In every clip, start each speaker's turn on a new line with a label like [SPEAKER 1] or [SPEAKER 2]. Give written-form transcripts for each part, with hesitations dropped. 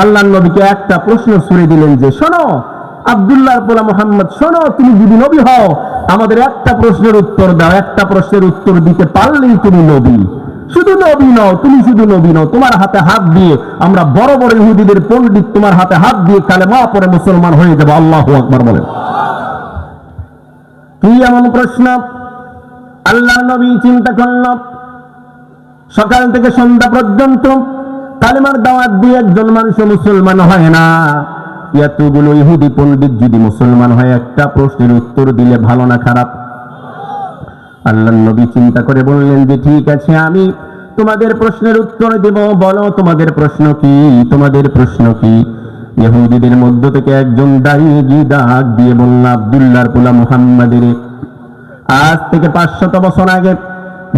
[SPEAKER 1] আল্লাহর নবীকে একটা প্রশ্ন ছুড়ে দিলেন যে, শোনো আব্দুল্লাহর পোলা মুহাম্মদ, শোনো, তুমি যদি নবী হও আমাদের একটা প্রশ্নের উত্তর দাও, একটা প্রশ্নের উত্তর দিতে পারলেই তুমি নবী। শুধু নবী নও, তুমি শুধু নবী নও, তোমার হাতে হাত দিয়ে আমরা বড় বড় ইহুদিদের পণ্ডিত তোমার হাতে হাত দিয়ে কালেমা পড়ে মুসলমান হয়ে যাবো। আল্লাহু আকবার বলেন। কি এমন প্রশ্ন? আল্লাহর নবী চিন্তা করল, সকাল থেকে সন্ধ্যা পর্যন্ত কালেমার দাওয়াত দিয়ে একজন মানুষ মুসলমান হয় না, এতগুলো ইহুদি পণ্ডিত যদি মুসলমান হয় একটা প্রশ্নের উত্তর দিলে ভালো না খারাপ? আল্লাহর নবী চিন্তা করে বললেন যে, ঠিক আছে, আমি তোমাদের প্রশ্নের উত্তর দেব, বলো তোমাদের প্রশ্ন কি, তোমাদের প্রশ্ন কি? ইহুদিদের মধ্য থেকে একজন দাঁড়িয়ে গিয়ে ডাক দিয়ে বলল, আব্দুল্লাহর পোলা মুহাম্মাদের আজ থেকে 500 বছর আগে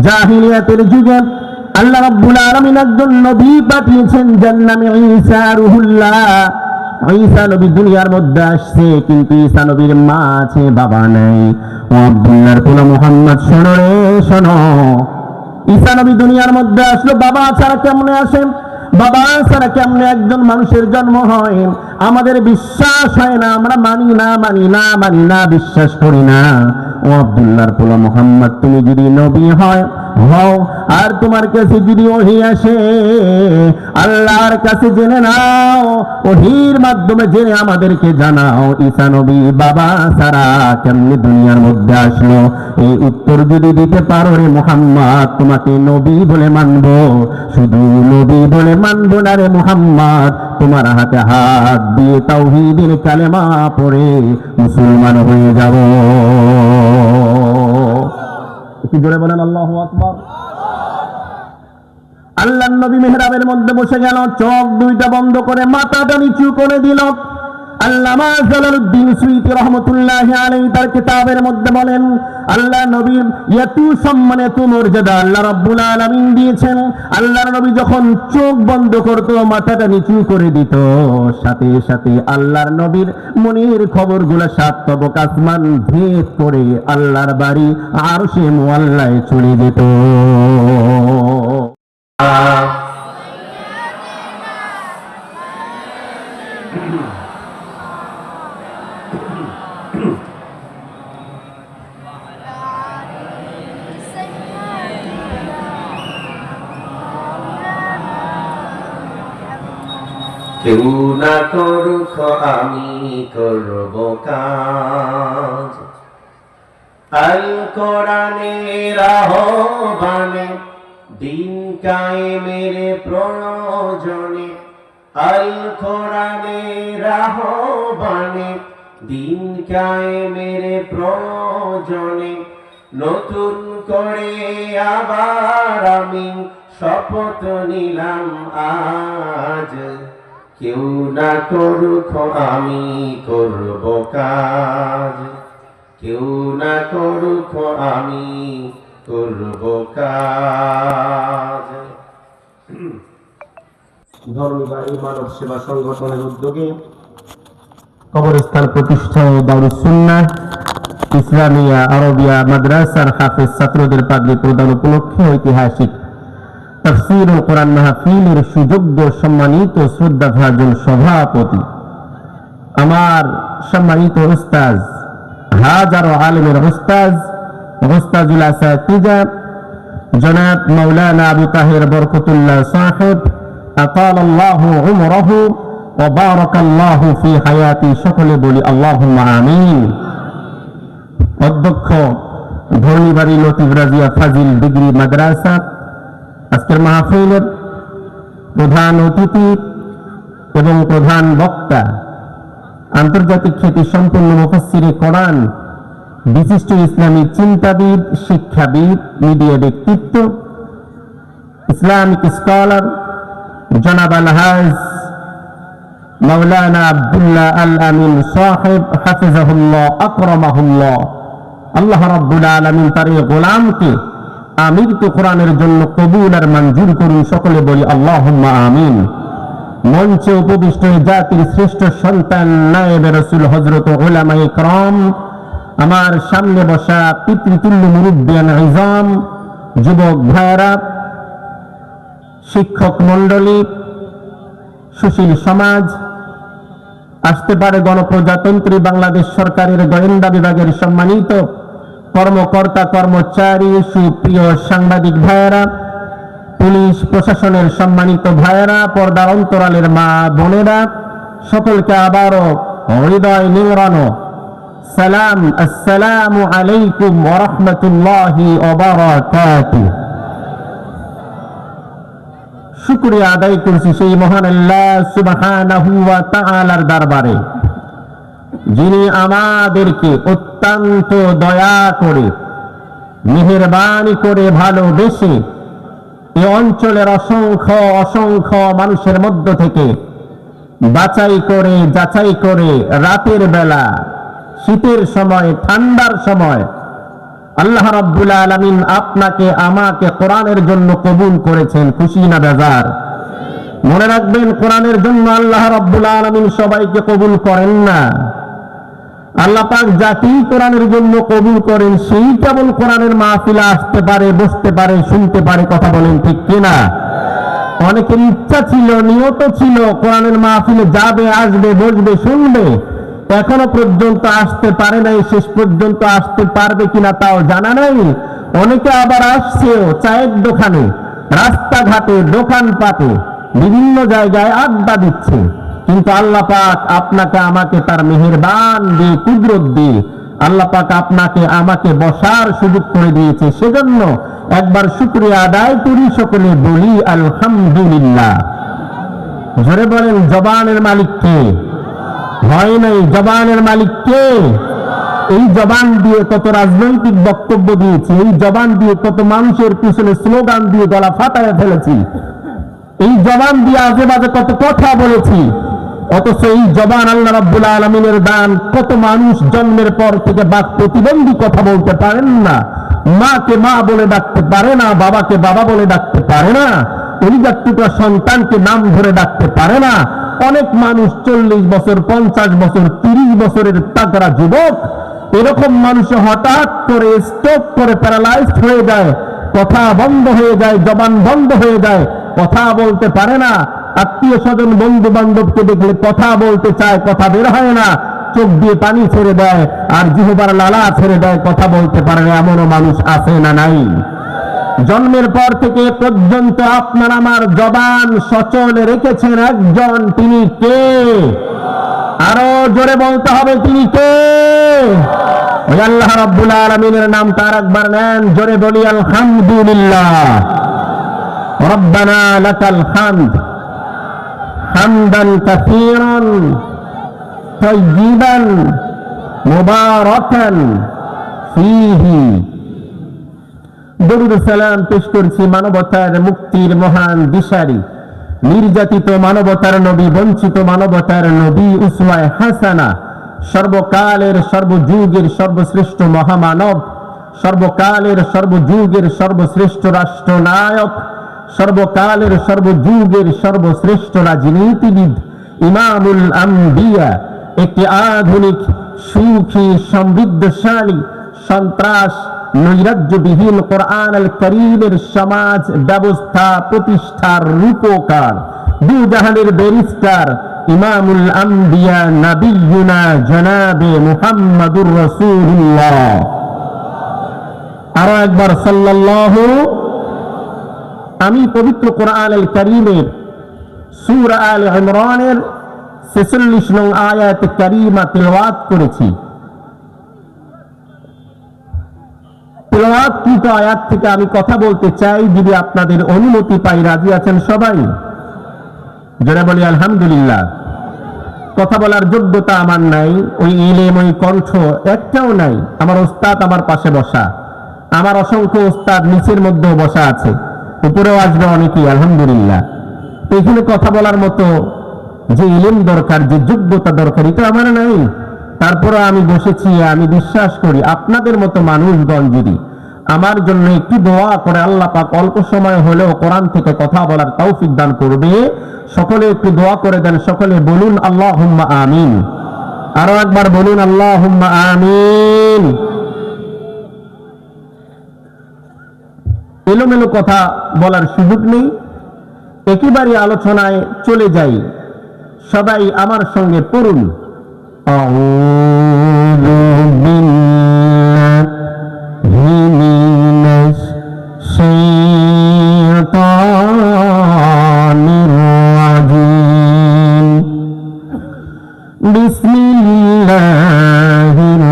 [SPEAKER 1] জাহিলিয়াতের যুগে আল্লাহ রাব্বুল আলামিন একজন নবী পাঠিয়েছেন যার নামে ঈসা রুহুল্লাহ। ঈসা নবী দুনিয়ার মধ্যে আসছে, কিন্তু ঈসা নবীর মা আছে, বাবা নাই। ও আব্দুল্লাহর পোলা মুহাম্মদ, শোনো রে শোনো, ঈসা নবী দুনিয়ার মধ্যে আসলো, বাবা ছাড়া কেমনে আসে? বাবা ছাড়া কেমনে একজন মানুষের জন্ম হয়? আমাদের বিশ্বাস হয় না, আমরা মানি না, মানি না, মানি না, বিশ্বাস করি না। ও আব্দুল্লাহর পোলা মুহাম্মদ, তুমি যদি নবী হও আর তোমার কাছে যদি ওহী আসে, আল্লাহর কাছে জেনে নাও, ওহীর মাধ্যমে জেনে আমাদেরকে জানাও ঈসা নবী বাবা ছাড়া কেমনে দুনিয়ার মধ্যে আসলো। এই উত্তর যদি দিতে পারো রে মুহাম্মদ, তোমাকে নবী বলে মানব, শুধু নবী বলে মানব না রে মুহাম্মদ, তোমার হাতে হাত দিয়ে তাওহীদের কালেমা পড়ে মুসলমান হয়ে যাব। কি জোরে বলেন আল্লাহু আকবার। আল্লাহর নবী মেহরাবের মধ্যে বসে গেল, চোখ দুইটা বন্ধ করে মাথাটা নিচু করে দিল। আল্লামা জালালউদ্দিন সুয়ুতী রাহমাতুল্লাহি আলাইহি তার কিতাবের মধ্যে বলেন, আল্লাহ নবীর এত সম্মান, এত মর্যাদা আল্লাহ রাব্বুল আলামিন দিয়েছেন। আল্লাহর নবী যখন চোখ বন্ধ করত, মাথাটা নিচু করে দিত, সাথে সাথে আল্লাহর নবীর মনের খবরগুলো 7 তবক আসমান ভেদ করে আল্লাহর বাড়ি আরশে মুআল্লায় চলে যেত।
[SPEAKER 2] কেউ না করুক আমি করব কাজ, আল কোরআনের আহ্বানে দিন কায়েমের প্রয়োজনে, আল কোরআনের আহ্বানে দিন কায়েমের প্রয়োজনে, নতুন করে আবার আমি শপথ নিলাম আজ, কেউ না করুক আমি করব কাজ, কেউ না করুক আমি করব কাজ।
[SPEAKER 1] ধর্মবাহী মানব সেবা সংগঠনের উদ্যোগে কবরস্থান প্রতিষ্ঠায় দারুস সুন্নাহ ইসলামিয়া আরবিয়া মাদ্রাসার হাফেজ ছাত্রদের পাগড়ি প্রদান উপলক্ষে ঐতিহাসিক তাফসীরুল কোরআন মাহফিলের সুযোগ্য সম্মানিত শ্রদ্ধাভাজন সভাপতি, আমার সম্মানিত উস্তাজ, হাজারো আলেমের উস্তাজ, উস্তাজুল আসাতিজা জনাব মাওলানা আবু তাহের বরকতুল্লাহ সাহেব, আতালাল্লাহু উমরাহু ওয়া বারাকাল্লাহু ফি হায়াতি, সকলে বলি আল্লাহুম্মা আমিন। অধ্যক্ষ ধর্মীবাড়ি লতিফ রাজিয়া ফাজিল ডিগ্রি মাদ্রাসা, আজকের মাহফিলের প্রধান অতিথি এবং প্রধান বক্তা, আন্তর্জাতিক খ্যাতি সম্পন্ন মুফাসসিরে কোরআন, বিশিষ্ট ইসলামী চিন্তাবিদ, শিক্ষাবিদ, মিডিয়া ব্যক্তিত্ব, ইসলামিক স্কলার জনাব আলহাজ মাওলানা আব্দুল্লাহ আল আমিন সাহেব হাফিজাহুল্লাহ আকরামাহুল্লাহ, আল্লাহ রাব্বুল আলামিন তার এই গোলামকে আমিরকে কোরআনের জন্য কবুল আর মঞ্জুর করুন, সকলে বলি আল্লাহুম্মা আমিন। মঞ্চে উপবিষ্ট জাতির শ্রেষ্ঠ সন্তান নায়েবে রাসূল হযরত উলামায়ে کرام, আমার সামনে বসা পিতৃতুল্য মুরব্বিয়ান ইজাম, যুবক ভাইরা, শিক্ষক মণ্ডলী, সুশীল সমাজ, আসতে পারে গণপ্রজাতন্ত্রী বাংলাদেশ সরকারের গোয়েন্দা বিভাগের সম্মানিত কর্মকর্তা কর্মচারী, সুপ্রিয় সাংবাদিক ভাইয়েরা, পুলিশ প্রশাসনের সম্মানিত ভাইয়েরা, পর্দার অন্তরালের মা বোনেরা, সকলকে আবারও হৃদয় নিংড়ানো সালাম, আসসালামু আলাইকুম ওয়া রাহমাতুল্লাহি ওয়া বারাকাতুহু। শুকরিয়া আদায় করছি সেই মহান আল্লাহ সুবহানাহু ওয়া তাআলার দরবারে, যিনি আমাদেরকে অত্যন্ত দয়া করে, মেহেরবানি করে, ভালোবেসে এই অঞ্চলের অসংখ্য অসংখ্য মানুষের মধ্য থেকে বাছাই করে যাচাই করে রাতের বেলা, শীতের সময়, ঠান্ডার সময় আল্লাহ রাব্বুল আলামিন আপনাকে আমাকে কোরআনের জন্য কবুল করেছেন। খুশি না বেজার? মনে রাখবেন, কোরআনের জন্য আল্লাহ রাব্বুল আলামিন সবাইকে কবুল করেন না। আল্লাহ পাক যাকেই কোরআনের জন্য কবুল করেন সেই কেবল কোরআনের মাহফিলে আসতে পারে, বসতে পারে, শুনতে পারে। কথা বলেন ঠিক কিনা? অনেকের ইচ্ছা ছিল, নিয়ত ছিল কোরআনের মাহফিলে যাবে, আসবে, বসবে, শুনবে, এখনো পর্যন্ত আসতে পারে নাই। শেষ পর্যন্ত আসতে পারবে কিনা তাও জানা নাই। অনেকে আবার আসছেও, চায়ের দোকানে, রাস্তাঘাটে, দোকানপাটে, বিভিন্ন জায়গায় আড্ডা দিচ্ছে। কিন্তু আল্লাহ পাক আপনাকে আমাকে তার মেহেরবান দিয়ে, কুদরত দিয়ে আল্লাহ পাক আপনাকে আমাকে বসার সুযোগ করে দিয়েছে। সেজন্য একবার শুকরিয়া আদায় করি, সকলে বলি আলহামদুলিল্লাহ। জোরে বলেন, জবানের মালিক কে? হয় নাই, জবানের মালিক কে? এই জবান দিয়ে কত রাজনৈতিক বক্তব্য দিয়েছি, এই জবান দিয়ে কত মানুষের পিছনে স্লোগান দিয়ে গলা ফাটায় ফেলেছি, এই জবান দিয়ে আজে বাজে কত কথা বলেছি। অথচ এই জবান আল্লাহ রাব্বুল আলামিনের দান। কত মানুষ জন্মের পর থেকে বাক প্রতিবন্ধী, কথা বলতে পারেন না, মাকে মা বলে ডাকতে পারে না, বাবাকে বাবা বলে ডাকতে পারে না, অলিজাতটুকু সন্তানকে নাম ধরে ডাকতে পারে না। অনেক মানুষ 40 বছর, 50 বছর, 30 বছরের তাগড়া যুবক, এরকম মানুষ হঠাৎ করে স্ট্রোক করে প্যারালাইজড হয়ে যায়, কথা বন্ধ হয়ে যায়, জবান বন্ধ হয়ে যায়, কথা বলতে পারে না। আত্মীয় স্বজন, বন্ধু বান্ধবকে দেখলে কথা বলতে চায়, কথা বের হয় না, চোখ দিয়ে পানি ছেড়ে দেয়, আর জিহ্বার লালা ছেড়ে দেয়, কথা বলতে পারে না। এমনও মানুষ আছে না নাই? জন্মের পর থেকে পর্যন্ত আপনার আমার জবান সচল রেখেছেন একজন, তিনি কে? আরো জোরে বলতে হবে, তিনি কে? ওই আল্লাহ রাব্বুল আলামিনের নাম তার একবার নেন, জোরে বলি আলহামদুলিল্লাহ। রব্বানা লাকাল হামদ হামদান কাসীরান তাইয়িবান মুবারাকান ফীহি। দরুদ সালাম পেশ করছি মানবতার মুক্তির মহান দিশারি, নির্যাতিত মানবতার নবী, বঞ্চিত মানবতার নবী, উসওয়ায়ে হাসানা, সর্বকালের সর্বযুগের সর্বশ্রেষ্ঠ মহামানব, সর্বকালের সর্বযুগের সর্বশ্রেষ্ঠ রাষ্ট্রনায়ক, সর্বকালের সর্বযুগের সর্বশ্রেষ্ঠ রাজনীতিবিদ, ইমামুল আম্বিয়া, একটি আধুনিক, সুখী, সমৃদ্ধশালী, সন্ত্রাস নৈরাজ্যবিহীন কোরআন আল কারীমের সমাজ ব্যবস্থা প্রতিষ্ঠার রূপকার, দুজাহানের ব্যারিস্টার, ইমামুল আম্বিয়া, নবিয়ুনা জনাবে মুহাম্মাদুর রাসূলুল্লাহ। আরো একবার সাল্লাল্লাহু। আমি পবিত্র কোরআন আল কারীমের সূরা আলে ইমরানের 46 নং আয়াত কারীমা তিলাওয়াত করেছি। তিলাওয়াতকৃত আয়াত থেকে আমি কথা বলতে চাই, যদি আপনাদের অনুমতি পাই। রাজি আছেন সবাই? যারা বলি আলহামদুলিল্লাহ। কথা বলার যোগ্যতা আমার নাই, ওই ইলম, ওই কণ্ঠ একটাও নাই। আমার ওস্তাদ আমার পাশে বসা, আমার অসংখ্য ওস্তাদ নিচের মধ্যেও বসা আছে, উপরেও আসবে অনেকেই, আলহামদুলিল্লাহ। এখানে কথা বলার মতো যে ইলম দরকার, যে যোগ্যতা দরকার, এটা আমার নাই। তারপরে আমি বসেছি। আমি বিশ্বাস করি আপনাদের মতো মানুষগণ যদি আমার জন্য একটু দোয়া করে, আল্লাহ পাক অল্প সময় হলেও কোরআন থেকে কথা বলার তৌফিক দান করবে। সকলে একটু দোয়া করে দেন, সকলে বলুন আল্লাহুম্মা আমিন। আরো একবার বলুন আল্লাহুম্মা আমিন। এলোমেলো কথা বলার সুযোগ নেই, একেবারে আলোচনায় চলে যাই। সবাই আমার সঙ্গে পড়ুন, আউযু বিল্লাহি মিনাশ শাইতানির রাজীম, বিসমিল্লাহির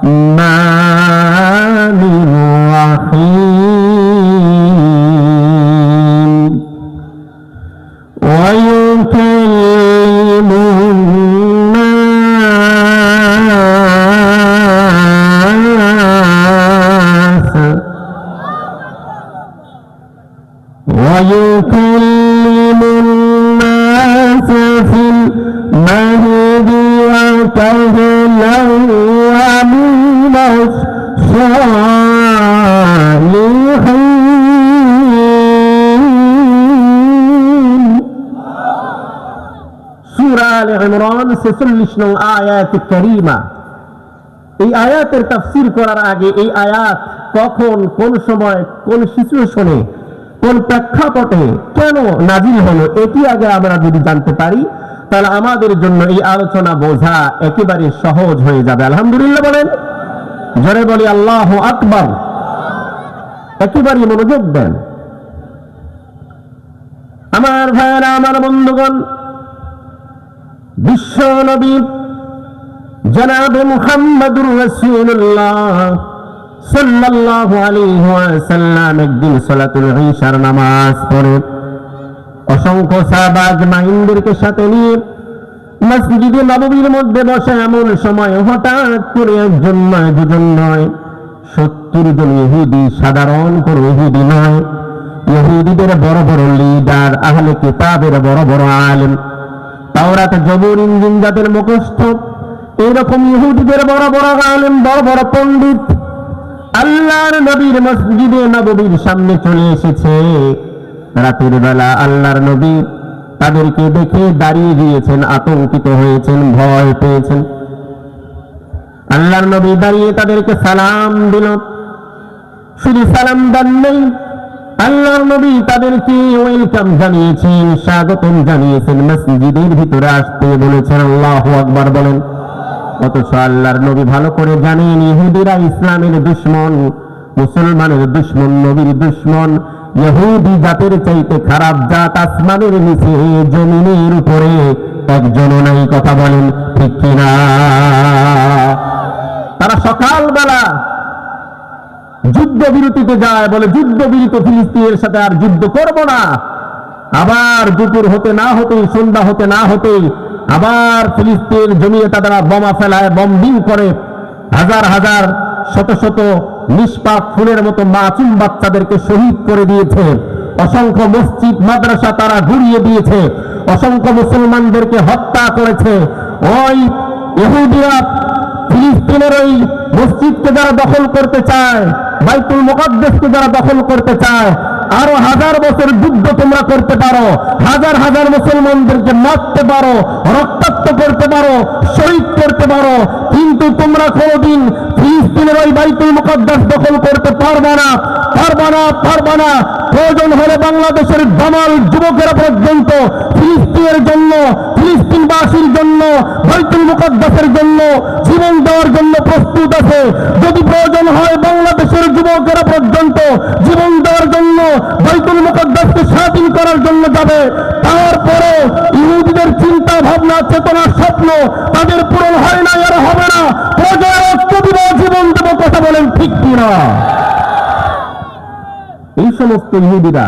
[SPEAKER 1] রাহমানির রাহিম, ওয়ায়ুকাল্লিমুন নাস ওয়ায়ুকাল্লিমুন নাস ফিল মাহদি ওয়া কাহলান ওয়া মিনাশ সালিহিন। সূরা আলে ইমরান 46 নং আয়াত কারীমা। এই আয়াতের তাফসীর করার আগে এই আয়াত কখন, কোন সময়, কোন সিচুয়েশনে, কোন প্রেক্ষাপটে কেন নাজিল হলো, এটি আগে আমরা যদি জানতে পারি তাহলে আমাদের জন্য এই আলোচনা বোঝা একেবারে সহজ হয়ে যাবে। আলহামদুলিল্লাহ বলেন, জোরে বলি আল্লাহু আকবার। একেবারে মনোযোগ দেন আমার ভাইয়েরা, আমার বন্ধুগণ। বিশ্ব নবী জনাবে মুহাম্মদুর রাসূলুল্লাহ সাল্লাল্লাহু আলাইহি ওয়াসাল্লাম একদিন সালাতুল ইশার নামাজ পড়ে অসংখ্য সাহাবা আজমাইনদেরকে সাথে নিয়ে মসজিদে নববীর মধ্যে বসে এমন সময় হঠাৎ করে একজন নয়, দুজন নয়, 70 জন ইহুদি, সাধারণ কোন ইহুদি নয়, ইহুদিদের বড় বড় লিডার, আহলে কিতাবের বড় বড় আলেম, তাওরাত জবুর ইনজিল যাদের মুখস্থ, এরকম ইহুদিদের বড় বড় আলেম, বড় বড় পণ্ডিত আল্লাহর নবীর মসজিদে নববীর সামনে চলে এসেছে। রাতের বেলা আল্লাহর নবী তাদেরকে দেখে দাঁড়িয়ে গিয়েছেন, আতঙ্কিত হয়েছেন, ভয় পেয়েছেন। আল্লাহর নবী দাঁড়িয়ে তাদেরকে সালাম দিল। শুধু সালাম দেন নেই, আল্লাহর নবী তাদেরকে ওয়েলকাম জানিয়েছেন, স্বাগতম জানিয়েছেন, মসজিদের ভিতরে আসতে বলেছেন। আল্লাহু আকবার বলেন। অথচ আল্লাহর নবী ভালো করে জানেন ইহুদিরা ইসলামের দুশমন, মুসলমানের দুশমন, নবীর দুশমন। ইহুদি জাতের চাইতে খারাপ জাত আসমানের নিচে জমিনের উপরে একজনও নাই। কথা বলেন ঠিক কিনা? তারা সকালবেলা যুদ্ধবিরতিতে যায়, বলে যুদ্ধবিরত ফিলিস্তিনের সাথে আর যুদ্ধ করব না। আবার দুপুর হতে না হতেই, সন্ধ্যা হতে না হতেই আবার ফিলিস্তিন জমিয়ে তারা বোমা ফেলায়, বম্বিং করে, হাজার হাজার শত শত নিষ্পাপ ফুলের মতো মাসুম বাচ্চাদেরকে শহীদ করে দিয়েছে। অসংখ্য মসজিদ মাদ্রাসা তারা ঘুরিয়ে দিয়েছে, অসংখ্য মুসলমানদেরকে হত্যা করেছে। ওই ইহুদিরা ফিলিস্তিনের ওই মসজিদকে যারা দখল করতে চায়, বাইতুল মুকাদ্দাসকে যারা দখল করতে চায়, আরো হাজার বছর যুদ্ধ তোমরা করতে পারো, হাজার হাজার মুসলমানদেরকে মারতে পারো, রক্তাক্ত করতে পারো, শহীদ করতে পারো, কিন্তু তোমরা কোনোদিন ফিলিস্তিনের ওই বাইতুল মুকাদ্দাস দখল করতে পারবে না, পারবে না, পারবে না। প্রয়োজন হলে বাংলাদেশের দামাল যুবকেরা পর্যন্ত ফিলিস্তিনের জন্য, ফিলিস্তিনবাসীর জন্য, বাইতুল মুকাদ্দাসের জন্য জীবন দেওয়ার জন্য প্রস্তুত আছে। যদি প্রয়োজন হয় বাংলাদেশের যুবকেরা পর্যন্ত জীবন দেওয়ার জন্য, বাইতুল মুকাদ্দাসকে স্বাধীন করার জন্য যাবে। তারপরে ইহুদিদের চিন্তা ভাবনা, চেতনা, স্বপ্ন তাদের পূরণ হয় না, আর হবে না। প্রজা রক্ত দিব, জীবন দেব। কথা বলেন ঠিক কিনা? এই সমস্ত ইহুদিরা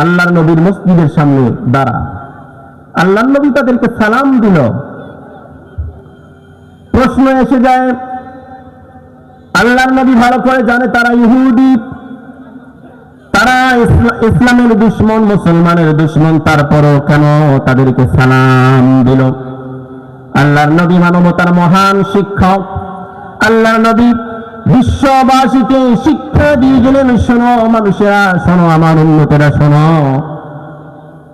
[SPEAKER 1] আল্লাহর নবীর মসজিদের সামনে দাঁড়া, আল্লাহর নবী তাদেরকে সালাম দিল। প্রশ্ন এসে যায়, আল্লাহর নবী ভালো করে জানে তারা ইহুদি, তারা ইসলামের দুশমন, মুসলমানের দুশমন, তারপরও কেন তাদেরকে সালাম দিল? আল্লাহর নবী মানবতার মহান শিক্ষক, আল্লাহর নবী বিশ্ববাসীকে শিক্ষা দিয়ে গেলেন, শোনো মানুষেরা, শোনো আমার উন্নতেরা, শোনো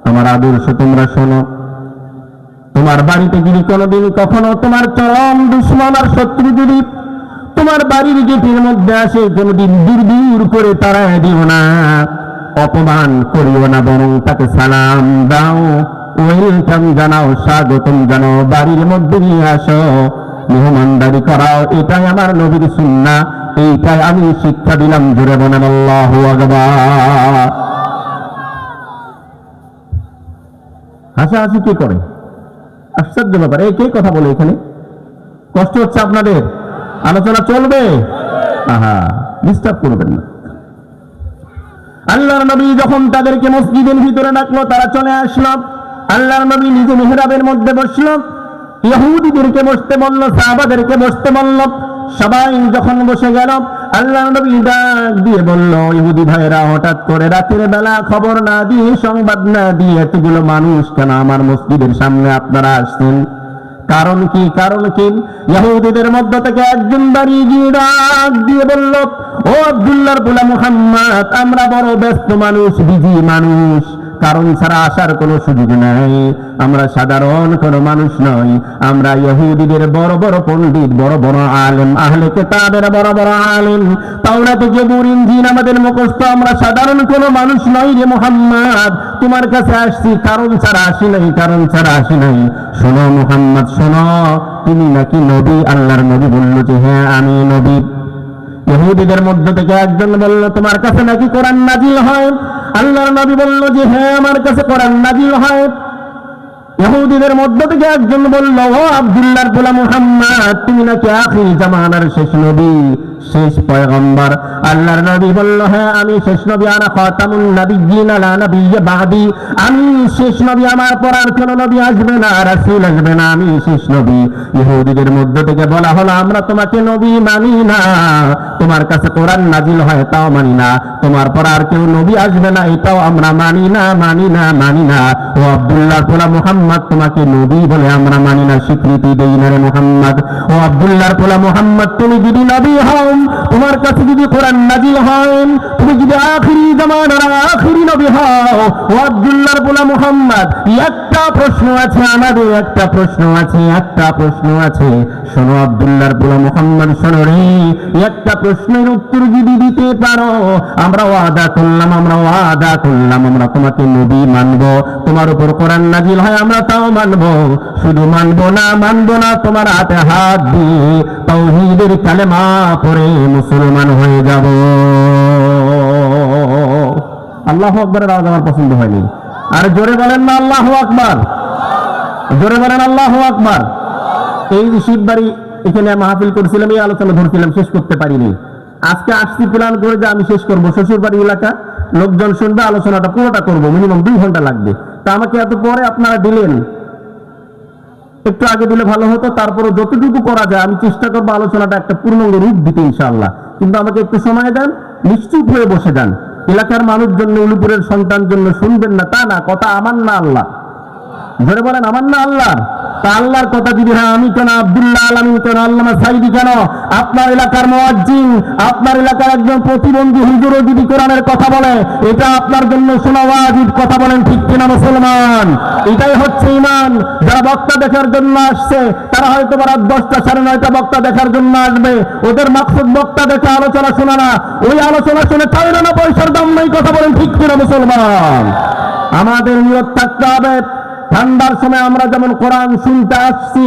[SPEAKER 1] আমার আদর্শ তোমরা শোনো। তোমার বাড়িতে যদি কোনোদিন কখনো তোমার চরম দুশমন আর শত্রু যদি তোমার বাড়ির গেটের মধ্যে আসে, কোনোদিন দূর দূর করে তাড়ায় দিও না, অপমান করিও না, বরং তাকে সালাম দাও। ওয়েলকাম জানাও, স্বাগতম জানাও, বাড়ির মধ্যে নিয়ে আসো, মেহমানদারি করাও। এটাই আমার নবীর সুন্নাহ, এইটাই আমি শিক্ষা দিলাম। জোরে বলেন আল্লাহু আকবার। হাসাহাসি কে করে? আশ্চর্য ব্যাপার। কে কথা বলে এখানে? কষ্ট হচ্ছে আপনাদের? আলোচনা চলবে, ডিস্টার্ব করবেন না। আল্লাহর নবী যখন তাদেরকে মসজিদের ভিতরে ডাকলো, তারা চলে আসলো। আল্লাহর নবী নিজে মেহরাবের মধ্যে বসলো, ইহুদিদেরকে বসতে বলল, সাহাবাদেরকে বসতে বলল। সবাই যখন বসে গেল, আল্লাহর নবী ডাক দিয়ে বলল, ইহুদি ভাইরা, হঠাৎ করে রাতের বেলা খবর না দিয়ে, সংবাদ না দিয়ে এতগুলো মানুষ কেন আমার মসজিদের সামনে আপনারা আসছেন? কারণ কি? কারণ কি? ইহুদিদের মধ্য থেকে একজন দাঁড়িয়ে গিয়ে ডাক দিয়ে বলল, ও আব্দুল্লাহর পোলা মুহাম্মদ, আমরা বড় ব্যস্ত মানুষ, বিজি মানুষ, কারণ ছাড়া আসার কোনো সুযোগ নাই। আমরা সাধারণ কোনো মানুষ নই, আমরা ইহুদিদের বড় বড় পণ্ডিত, বড় বড় আলেম, আহলে কিতাবের বড় বড় আলেম, তাওরাত জবুর ইনজিল আমাদের মুখস্থ। আমরা সাধারণ কোনো মানুষ নই রে মুহাম্মদ, তোমার কাছে আসছি, কারণ ছাড়া আসি নাই, কারণ ছাড়া আসি নাই। শোনো মুহাম্মদ, শোনো, তুমি নাকি নবী? আল্লাহর নবী বলল যে হ্যাঁ, আমি নবী। ইহুদিদের মধ্য থেকে একজন বলল, তোমার কাছে নাকি কোরআন নাজিল হয়? আল্লাহর নবী বলল যে হ্যাঁ, আমার কাছে কোরআন নাজিল হয়। ইহুদিদের মধ্য থেকে একজন বলল, ও আব্দুল্লাহর পোলা মুহাম্মদ, তুমি নাকি আখির জামানার শেষ নবী, শেষ পয়গম্বর? আল্লাহর নবী বলল, হ্যাঁ, আমি শেষ নবী, আনা খাতামুন নাবিয়্যিন লা নাবিয়্যা বাদি, আমি শেষ নবী, আমার পর আর কোন নবী আসবে না, রাসূল আসবে না, আমি শেষ নবী। ইহুদিদের মধ্য থেকে বলা হলো, আমরা তোমাকে নবী মানি না, তোমার কাছে কোরআন নাজিল হয় তাও মানি না, তোমার পর আর কেউ নবী আসবে না এটাও আমরা মানি না, মানি না, মানি না। ও আব্দুল্লাহর পোলা মুহাম্মদ, তোমাকে নবী বলে আমরা মানি না, স্বীকৃতি দেই না রে মুহাম্মদ। ও আব্দুল্লাহর পোলা মুহাম্মদ, তুমি যদি নবী হও, তোমার কাছে যদি কোরআন নাজিল হয়, তুমি যদি আখিরি জামানার আখিরি নবী হও, ও আব্দুল্লাহর পোলা মুহাম্মদ, একটা প্রশ্ন আছে আমাদের, একটা প্রশ্ন আছে, একটা প্রশ্ন আছে। শোনো আব্দুল্লাহর পোলা মুহাম্মদ, শোনো রে, একটা প্রশ্নের উত্তর যদি দিতে পারো, আমরা ওয়াদা করলাম, আমরা ওয়াদা করলাম, আমরা তোমাকে নবী মানব, তোমার উপর কোরআন নাজিল হয় আমরা তাও মানব। শুধু মানব না, মানব না, তোমার হাতে হাত দিয়ে তাওহীদের কালেমা পড়ে মুসলমান হয়ে যাব। আল্লাহু আকবারের আওয়াজ আমার পছন্দ হয়নি। আর জোরে বলেন না আল্লাহু আকবার, জোরে বলেন আল্লাহু আকবার। এই শিববাড়ি এখানে মাহফিল করছিলাম, এই আলোচনা ধরছিলাম, শেষ করতে পারিনি। আজকে আসছি প্ল্যান করে যে আমি শেষ করবো, শ্বশুরবাড়ি এলাকা, লোকজন শুনবে, আলোচনাটা পুরোটা করবো, মিনিমাম 2 ঘন্টা লাগবে। তা আমাকে এত পরে আপনারা দিলেন, একটু আগে দিলে ভালো হতো। তারপরে যতটুকু করা যায় আমি চেষ্টা করবো আলোচনাটা একটা পূর্ণাঙ্গ রূপ দিতে ইনশাআল্লাহ। কিন্তু আমাকে একটু সময় দেন, নিশ্চুপ হয়ে বসে যান। এলাকার মানুষ জন্য, উলুপুরের সন্তান জন্য শুনবেন না তা না, কথা আমার না আল্লাহ, ধরে বলেন আমার না আল্লাহর। তা আল্লাহর কথা যদি হয়, আমি কেন, আব্দুল্লাহ আলামিন কেন, আল্লামা সাইদি কেন, আপনার এলাকার মুয়াজ্জিন, আপনার এলাকার একজন প্রতিবন্ধী হুজুরও যদি কোরআনের কথা বলে, এটা আপনার জন্য শোনা ওয়াজিব। কথা বলেন ঠিক কিনা মুসলমান? এটাই হচ্ছে ঈমান। যারা বক্তা দেখার জন্য আসছে, তারা হয়তো রাত 10টা 9:30 বক্তা দেখার জন্য আসবে, ওদের মাকসুদ বক্তা দেখে আলোচনা শোনা না, ওই আলোচনা শুনে 4 আনা পয়সার দাম নাই। কথা বলেন ঠিক কিনা মুসলমান? আমাদের নিয়ত থাকতে হবে, ঠান্ডার সময় আমরা যেমন কোরআন শুনতে আসছি,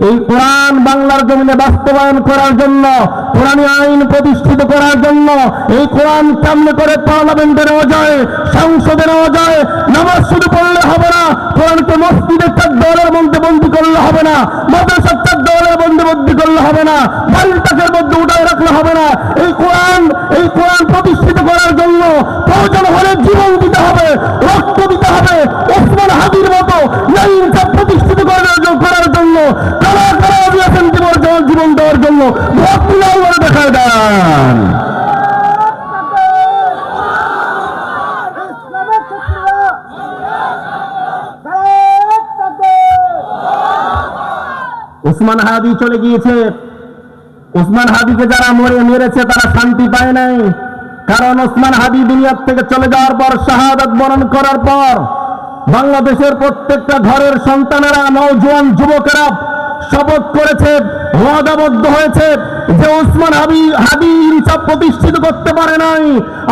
[SPEAKER 1] এই কোরআন বাংলার জমিনে বাস্তবায়ন করার জন্য, কোরআনী আইন প্রতিষ্ঠিত করার জন্য, এই কোরআন কেমনে করে পার্লামেন্টে নেওয়া যায়, সংসদে নেওয়া যায়। নামাজ শুধু পড়লে হবে না, কোরআনকে মসজিদের 4 দেওয়ালের মধ্যে বন্দী করলে হবে না, মাদ্রাসার 4 দেওয়ালের মধ্যে বন্দী করলে হবে না, বাড়িটাকের মধ্যে উঠায় রাখলে হবে না। এই কোরআন প্রতিষ্ঠিত করার জন্য প্রয়োজন হলে জীবন দিতে হবে, রক্ত দিতে হবে। ওসমান হাদির মতো আইনটা প্রতিষ্ঠিত করার জন্য কারা কারা দিয়েছেন জীবন দেওয়ার জন্য, ভক্তি আল্লাহ দেখায় দেন। ওসমান হাদি চলে গিয়েছে, ওসমান হাদিকে যারা মেরেছে তারা শান্তি পায় নাই। কারণ ওসমান হাদি দুনিয়ার থেকে চলে যাওয়ার পর, শাহাদাত বরণ করার পর, বাংলাদেশের প্রত্যেকটা ঘরের সন্তানেরা, নওজোয়ান যুবকেরা শপথ করেছে, ওয়াদাবদ্ধ হয়েছে যে ওসমান হাদির চাপ প্রতিষ্ঠিত করতে পারে নাই।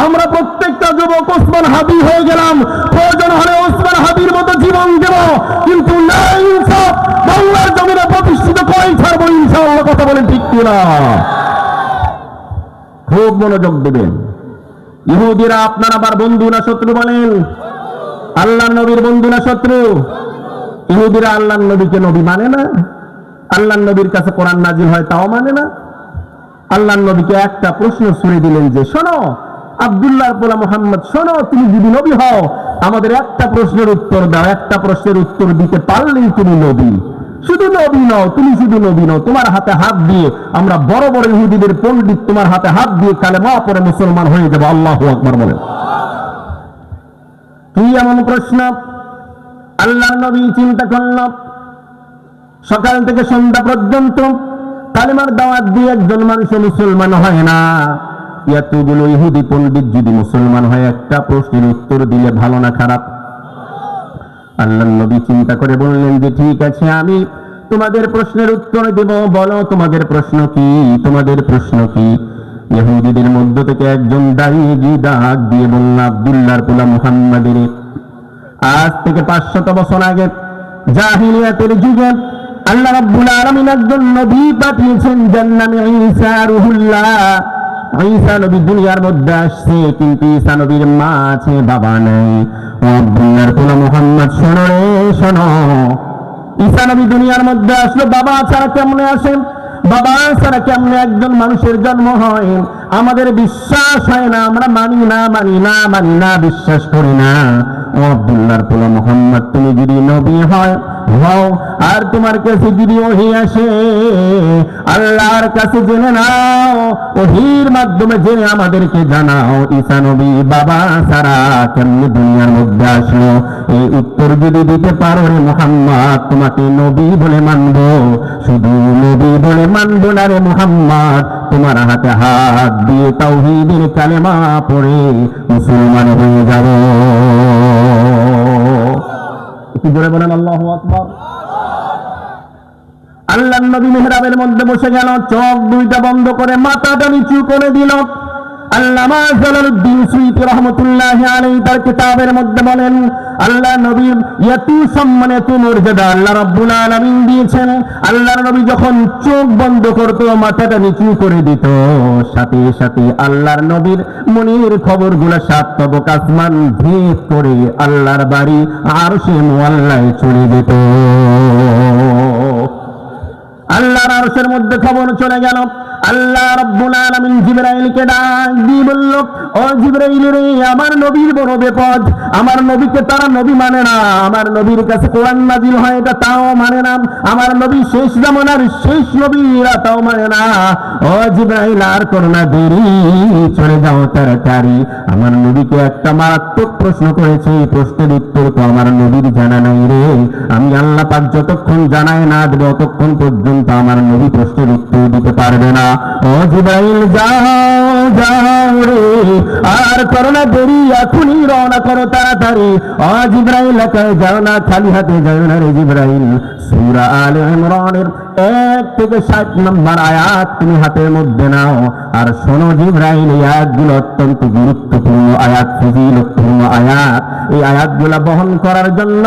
[SPEAKER 1] আমরা প্রত্যেকটা যুবক ওসমান হাদি হয়ে গেলাম, প্রয়োজন হলে ওসমান হাদির মতো জীবন দেব, কিন্তু না ইনসাফ বাংলার জমিনে প্রতিষ্ঠিত করেই ছাড়বো ইনশাআল্লাহ। কথা বলেন ঠিক কিনা? খুব মনোযোগ দেবেন। ইহুদিরা আপনার আবার বন্ধু না শত্রু বলেন? আল্লাহর নবীর বন্ধু না শত্রু? ইহুদিরা আল্লাহর নবীকে নবী মানে না, আল্লাহর নবীর কাছে কোরআন নাজিল হয় তাও মানে না। আল্লাহর নবীকে একটা প্রশ্ন ছুড়ে দিলেন যে শোনো আব্দুল্লাহর পোলা মুহাম্মদ, শোনো তুমি যদি নবী হও আমাদের একটা প্রশ্নের উত্তর দাও, একটা প্রশ্নের উত্তর দিতে পারলেই তুমি নবী। শুধু নবী নও, তুমি শুধু নবী নও, তোমার হাতে হাত দিয়ে আমরা বড় বড় ইহুদিদের পণ্ডিত তোমার হাতে হাত দিয়ে কালেমা পড়ে মুসলমান হয়ে যাবো। আল্লাহু আকবার বলেন। কি এমন প্রশ্ন? আল্লাহর নবী চিন্তা করল, সকাল থেকে সন্ধ্যা পর্যন্ত কালেমার দাওয়াত দিয়ে একজন মানুষ মুসলমান হয় না, এতগুলো ইহুদি পণ্ডিত যদি মুসলমান হয় একটা প্রশ্নের উত্তর দিলে ভালো না খারাপ? আল্লাহর নবী চিন্তা করে বললেন যে ঠিক আছে, আমি তোমাদের প্রশ্নের উত্তর দেব, বলো তোমাদের প্রশ্ন কি? তোমাদের প্রশ্ন কি? ইহুদিদের মধ্য থেকে একজন দাঁড়িয়ে গিয়ে ডাক দিয়ে বলল, আব্দুল্লাহর পোলা মুহাম্মাদের আজ থেকে 500 বছর আগে জাহিলিয়াতের যুগে আল্লাহ রাব্বুল আলামিন একজন নবী পাঠিয়েছেন যার নামে ঈসা রুহুল্লাহ। ঈসা নবী দুনিয়ার মধ্যে আসছে, কিন্তু ঈসা নবীর মা আছে, বাবা নাই। ও আব্দুল্লাহর পোলা মুহাম্মদ শোনো রে শোনো, ঈসা নবী দুনিয়ার মধ্যে আসলো, বাবা ছাড়া কেমনে আসেন? বাবা ছাড়া কেমনে একজন মানুষের জন্ম হয়? আমাদের বিশ্বাস হয় না, আমরা মানি না মানি না মানি না, বিশ্বাস করি না। ও আব্দুল্লাহর পোলা মুহাম্মদ, তুমি যদি নবী হও আর তোমার কাছে যদি ওহী আসে, আল্লাহর কাছে জেনে নাও, ওহীর মাধ্যমে জেনে আমাদেরকে জানাও ঈসা নবী বাবা ছাড়া কেমনে দুনিয়ার মধ্যে আসলো। এই উত্তর যদি দিতে পারো রে মুহাম্মদ, তোমাকে নবী বলে মানব, শুধু নবী বলে মানব না রে মুহাম্মদ, তোমার হাতে হাত দিয়ে তাওহীদের কালেমা পড়ে মুসলমান হয়ে যাব। একটু জোরে বলেন আল্লাহু আকবার। আল্লাহর নবী মিহরাবের মধ্যে বসে গেল, চোখ দুইটা বন্ধ করে মাথাটা নিচু করে দিল। আল্লামা জালালউদ্দিন সুয়ুতী রাহমাতুল্লাহি আলাইহি তার কিতাবের মধ্যে বলেন, আল্লাহ নবীর এত সম্মান এত মর্যাদা আল্লাহ রাব্বুল আলামিন দিয়েছেন। আল্লাহর নবী যখন চোখ বন্ধ করত, মাথাটা নিচু করে দিত, সাথে সাথে আল্লাহর নবীর মনের খবরগুলো 7 তবক আসমান ভেদ করে আল্লাহর বাড়ি আরশে মুআল্লায় চলে যেত। আল্লাহর আরশের মধ্যে খবর চলে গেল। আল্লাহ রাব্বুল আলামিন জিবরাইলকে ডাক দিয়ে বলল, ও জিবরাইল রে, আমার নবীর বড় বিপদ, আমার নবীকে তারা নবী মানে না, আমার নবীর কাছে কোরআন নাজিল হয় এটা তাও মানে না, আমার নবী শেষ জামানার শেষ নবী এরা তাও মানে না। ও জিবরাইল, আর করো না দেরি, চলে যাও তাড়াতাড়ি। আমার নবীকে একটা মারাত্মক প্রশ্ন করেছে, এই প্রশ্নের উত্তর তো আমার নবীর জানা নাই রে। আমি আল্লাহ পাক যতক্ষণ জানাই না দেব ততক্ষণ পর্যন্ত আমার নবী প্রশ্নের উত্তর দিতে পারবে না। ও জিবরাইল যাও যাও রে, আর করো না দেরি, এখনই রওনা করো তাড়াতাড়ি। ও জিবরাইল একা যাও না, খালি হাতে যাও না রে জিবরাইল। সূরা আলে ইমরানের 1 থেকে 60 নম্বর আয়াত তুমি হাতের মধ্যে নাও, আর শোনো জিবরাইল, এই আয়াতগুলো অত্যন্ত গুরুত্বপূর্ণ আয়াত, ফজিলতপূর্ণ আয়াত। এই আয়াতগুলো বহন করার জন্য,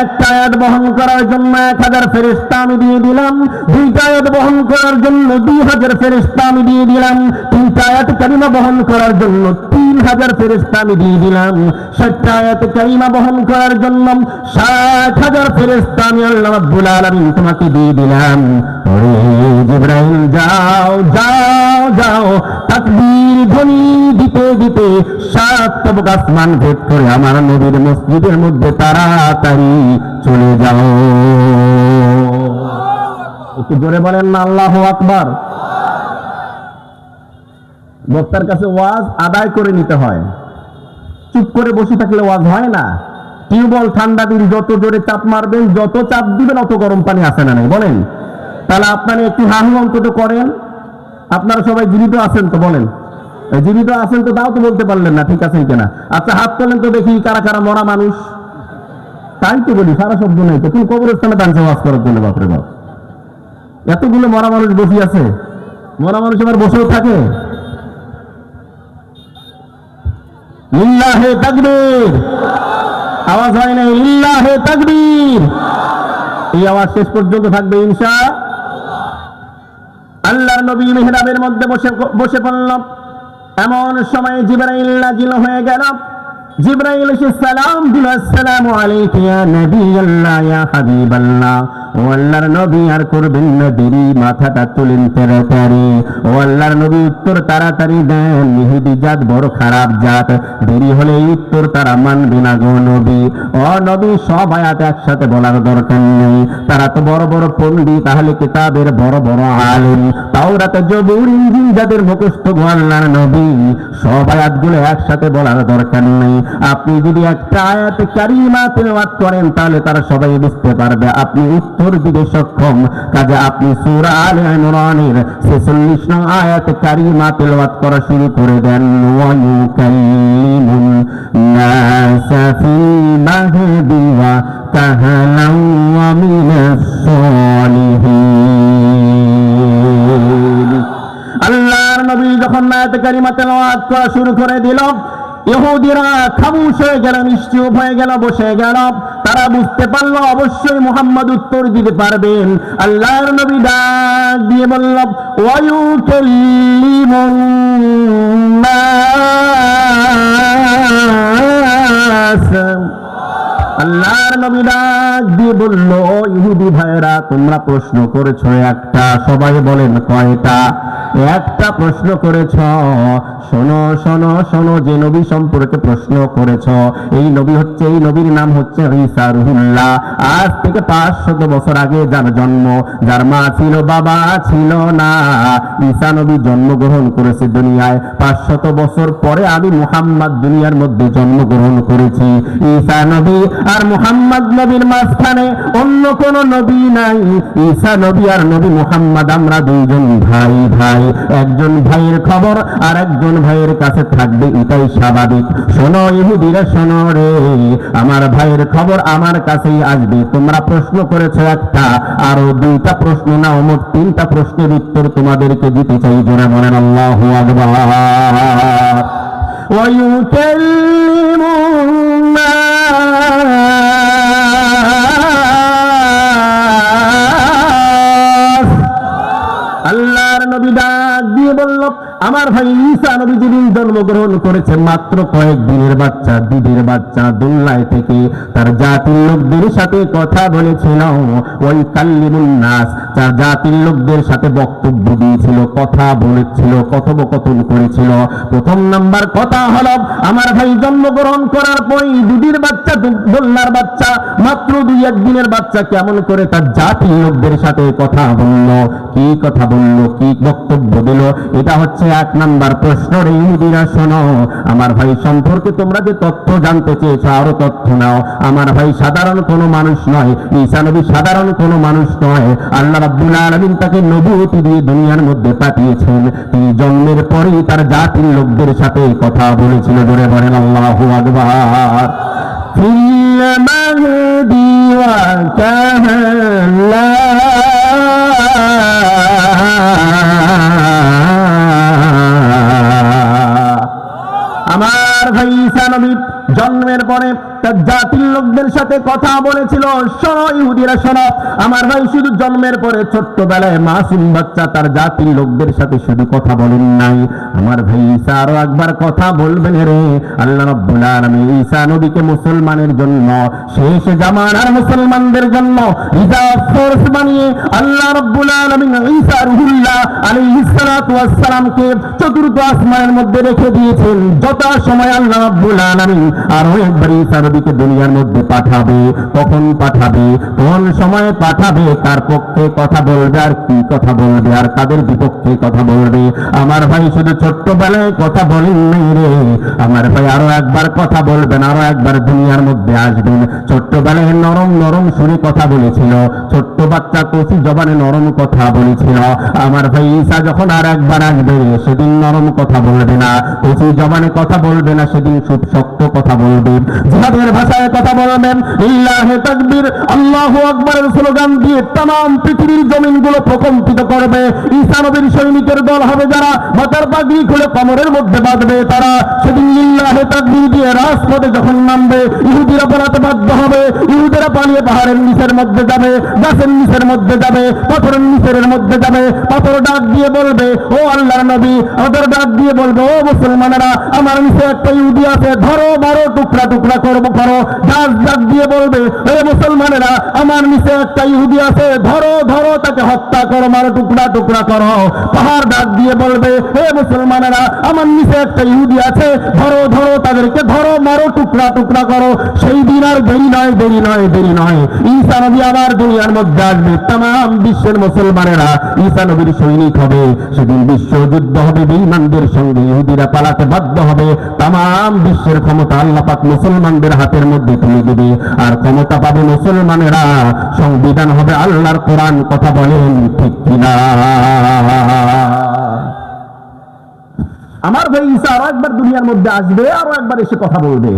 [SPEAKER 1] একটা আয়াত বহন করার জন্য 1000 ফেরেশতা আমি দিয়ে দিলাম, 2টা আয়াত বহন করার জন্য 2000 ফেরেশতা আমি দিয়ে দিলাম, 3টা আয়াত কারিমা বহন করার জন্য 3000 ফেরেশতা আমি দিয়ে দিলাম, 7টা আয়াত কারিমা বহন করার জন্য 60,000 ফেরেশতা আমি আল্লাহ রাব্বুল আলামিন তোমাকে দিয়ে দিলাম। ওরে জিবরাইল যাও যাও যাও, তাকবীর ধ্বনি দিতে দিতে 7 তবক আসমান ভেদ করে আমার নবীর মসজিদের মধ্যে তাড়াতাড়ি চলে যাও। একটু জোরে বলেন না আল্লাহু আকবার। বক্তার কাছে ওয়াজ আদায় করে নিতে হয়, চুপ করে বসে থাকলে ওয়াজ হয় না। টিউবওয়েল ঠান্ডা দিন যত জোরে চাপ মারবেন, যত চাপ দিবেন অত গরম পানি আসে না নাই বলেন? তাহলে আপনারা একটু হাহু অন্তত করেন। আপনারা সবাই জীবিত আছেন তো বলেন? জীবিত আছেন তো, তাও তো বলতে পারলেন না ঠিক আছেন কিনা। আচ্ছা হাত তোলেন তো দেখি কারা কারা মরা মানুষ। তাই তো বলি, সারা শব্দ নেই তো, তুমি কবরস্থানে দাঁড়িয়ে ওয়াজ করার জন্য, বাপরে বাপ। এতগুলো মরা মানুষ বসে আছে, মরা মানুষ আবার বসেও থাকে। লিল্লাহে তাকবীর, আওয়াজ হয় না, লিল্লাহে তাকবীর। এই আওয়াজ শেষ পর্যন্ত থাকবে ইনশাআল্লাহ। আল্লাহর নবী মিহরাবের মধ্যে বসে পড়ল। এমন সময় জিবরাইল নাজিল হয়ে গেল। জিবরাইল এসে সালাম দিল, আসসালামু আলাইকা ইয়া নবিয়াল্লাহ ইয়া হাবিবাল্লাহ। ও আল্লাহর নবী আর করবেন না দেরি, মাথাটা তুলেন তাড়াতাড়ি। ও আল্লাহর নবী উত্তর তাড়াতাড়ি দেন, ইহুদি জাত বড় খারাপ জাত, দেরি হলে এই উত্তর তারা মানবে না গো নবী। ও নবী সব আয়াত একসাথে বলার দরকার নেই, তারা তো বড় বড় পণ্ডিত, তাহলে কিতাবের বড় বড় আলেম, তাওরাত জবুর ইনজিল যাদের মুখস্থ গো আল্লাহর নবী, সব আয়াতগুলো একসাথে বলার দরকার নেই। আপনি যদি একটা আয়াত কারিমা তেলাওয়াত করেন তাহলে তারা সবাই বুঝতে পারবে আপনি উত্তর দিতে সক্ষম। কাজে আপনি সূরা আলে ইমরানের 46 নং আয়াত কারিমা তেলাওয়াত করা শুরু করে দেন। ওয়া ইউকাল্লিমুন নাসা ফিল মাহদি ওয়া কাহালাও ওয়া মিনাস সালিহিন। আল্লাহর নবী যখন আয়াত কারিমা তেলাওয়াত করা শুরু করে দিল, ইহুদিরা খামোশ হয়ে গেল, নিশ্চুপ হয়ে গেল, বসে গেল। তারা বুঝতে পারলো অবশ্যই মুহাম্মদ উত্তর দিতে পারবেন। আল্লাহর নবী ডাক দিয়ে বলল, ওয়ায়ুকাল্লিমুন নাস। আল্লাহর নবী ডাক দিয়ে বলল, ইহুদি ভাইরা তোমরা প্রশ্ন করেছো একটা, সবাই বলেন কয়টা? একটা প্রশ্ন করেছ। শোনো শোনো শোনো, যে নবী সম্পর্কে প্রশ্ন করেছ এই নবী হচ্ছে, এই নবীর নাম হচ্ছে ঈসা রুহুল্লাহ। আজ থেকে 500 বছর আগে যার জন্ম, যার মা ছিল বাবা ছিল না, ঈসা নবী জন্মগ্রহণ করেছে দুনিয়ায়। 500 বছর পরে আমি মুহাম্মদ দুনিয়ার মধ্যে জন্মগ্রহণ করেছি। ঈসা নবী আর মুহাম্মদ নবীর মাঝখানে অন্য কোন নবী নাই। ঈসা নবী আর নবী মুহাম্মদ আমরা দুইজন ভাই ভাই। একজন ভাইয়ের খবর আর একজন ভাইয়ের কাছে থাকবে, এটাই স্বাভাবিক। শোনো ইহুদিরা শোনো রে, আমার ভাইয়ের খবর আমার কাছেই আসবে। তোমরা প্রশ্ন করেছো একটা, আরো 2টা প্রশ্ন নাও, মোট 3টা প্রশ্নের উত্তর তোমাদেরকে দিতে চাই। জোরে বলেন আল্লাহু আকবার। ওয়ায়ুকাল্লিমুন আল্লাহর নবী ডাক দিয়ে বলল, আমার ভাই ঈসা নবী যেদিন জন্মগ্রহণ করেছে, মাত্র কয়েকদিনের বাচ্চা, দুধের বাচ্চা, দুল্লায় থেকে তার জাতির লোকদের সাথে কথা বলেছিল। ওই কাল্লিমুন নাস, তার জাতির লোকদের সাথে বক্তব্য দিয়েছিল, কথা বলেছিল, কথোপকথন করেছিল। প্রথম নাম্বার কথা হলো, আমার ভাই জন্মগ্রহণ করার পরই দুধের বাচ্চা, দোল্লার বাচ্চা, মাত্র 2-1 দিনের বাচ্চা কেমন করে তার জাতির লোকদের সাথে কথা বলল, কি কথা বলল, কি বক্তব্য দিল, এটা হচ্ছে 1 নাম্বার প্রশ্ন। রে ইহুদিরা শোনো, আমার ভাই সম্পর্কে তোমরা যে তথ্য জানতে চেয়েছো, আরো তথ্য নাও। আমার ভাই সাধারণ কোনো মানুষ নয়, ঈসা নবী সাধারণ কোনো মানুষ নয়। আল্লাহ রাব্বুল আলামিন তাকে নবুয়তি দিয়ে দুনিয়ার মধ্যে পাঠিয়েছেন। তিনি জন্মের পরেই তার জাতির লোকদের সাথে কথা বলেছিল। জোরে বলেন আল্লাহু আকবার। ফিল মাহদি ওয়া কাহালা, আমার ভাই ঈসা নবী জন্মের পরে তার জাতির লোকদের সাথে কথা বলেছিল। শোনো ইহুদিরা শোনো, আমার ভাই শুধু জন্মের পরে ছোট্টবেলায় মাসুম বাচ্চা তার জাতির লোকদের সাথে শুধু কথা বলেন নাই, আমার ভাই ঈসা আরো একবার কথা বলবেন রে। আল্লাহ রাব্বুল আলামিন ঈসা নবীকে মুসলমানের জন্য, শেষ জামানার মুসলমানদের জন্য রিজার্ভ ফোর্স বানিয়ে আল্লাহ রাব্বুল আলামিন ঈসা রুহুল্লাহ আলাইহিস সালাতু ওয়াস সালামকে চতুর্থ আসমানের মধ্যে রেখে দিয়েছেন। যত সময় আল্লাহ রাব্বুল আলামিন আরো একবার ঈসা নবীকে দুনিয়ার মধ্যে পাঠাবে, কখন পাঠাবে, কোন সময়ে পাঠাবে, কার পক্ষে কথা বলবে আর কি কথা বলবে আর কাদের বিপক্ষে কথা বলবে, আমার ভাই শুধু ছোট্টবেলায় কথা বলেন নাই রে, আমার ভাই আরো একবার কথা বলবেন, আরো একবার দুনিয়ার মধ্যে আসবেন। ছোট্টবেলায় নরম নরম সুরে কথা বলেছিল, ছোট্ট বাচ্চা কচি জবানে নরম কথা বলেছিল। আমার ভাই ঈসা যখন আর একবার আসবে, সেদিন নরম কথা বলবে না, কচি জবানে কথা বলবে না, সেদিন খুব শক্ত কথা বলবে, জিহাদের ভাষায় কথা বলবেন। ইল্লাহে তাকবীর। আল্লাহু আকবারের স্লোগান দিয়ে তাম পৃথিবীর জমিনগুলো প্রকম্পিত করবে। ঈসা নবীর সৈনিকের দল হবে যারা মাথার পাগড়ি খুলে কোমরের মধ্যে বাঁধবে, তারা সেদিন লিল্লাহে তাকবীর দিয়ে রাজপথে যখন নামবে, ইহুদিরা পালাতে বাধ্য হবে। ইহুদিরা পালিয়ে পাহাড়ের নিচের মধ্যে যাবে, গাছের নিচের মধ্যে যাবে, পাথরের নিচের মধ্যে যাবে। পাথর ডাক দিয়ে বলবে, ও আল্লাহর নবী। পাথর ডাক দিয়ে বলবে, ও মুসলমানেরা, আমার নিচে একটা ইহুদি আছে, ধরো মারো, টুকরা টুকরা করবো করো। গাছ ডাক দিয়ে বলবে, ও মুসলমানেরা, আমার নিচে একটা ইহুদি আছে, ধরো ধরো তাকে হত্যা করো, মারো, টুকরা টুকরা করো। পাহাড় ডাক দিয়ে বলবে, হে মুসলমানেরা, আমার নিচে একটা ইহুদি আছে, ধরো ধরো তাদেরকে ধরো, মারো, টুকরা টুকরা করো। সেই দিন আর দেরি নয়, দেরি নয়, দেরি নয়। ঈসা নবী আবার দুনিয়ার মধ্যে আসবে, তাম বিশ্বের মুসলমানেরা ঈসা নবীর সৈনিক হবে। সেদিন বিশ্বযুদ্ধ হবে, বেঈমানদের সঙ্গে ইহুদিরা পালাতে বাধ্য হবে। তাম বিশ্বের ক্ষমতা আল্লাহ পাক মুসলমানদের হাতের মধ্যে তুলে দেবে, আর ক্ষমতা পাবে মুসলমানেরা। সংবিধান হবে আল্লাহর কোরআন। কথা বলেন ঠিক কিনা? আমার ভাই ঈসা আরো একবার দুনিয়ার মধ্যে আসবে, আরো একবার এসে কথা বলবে।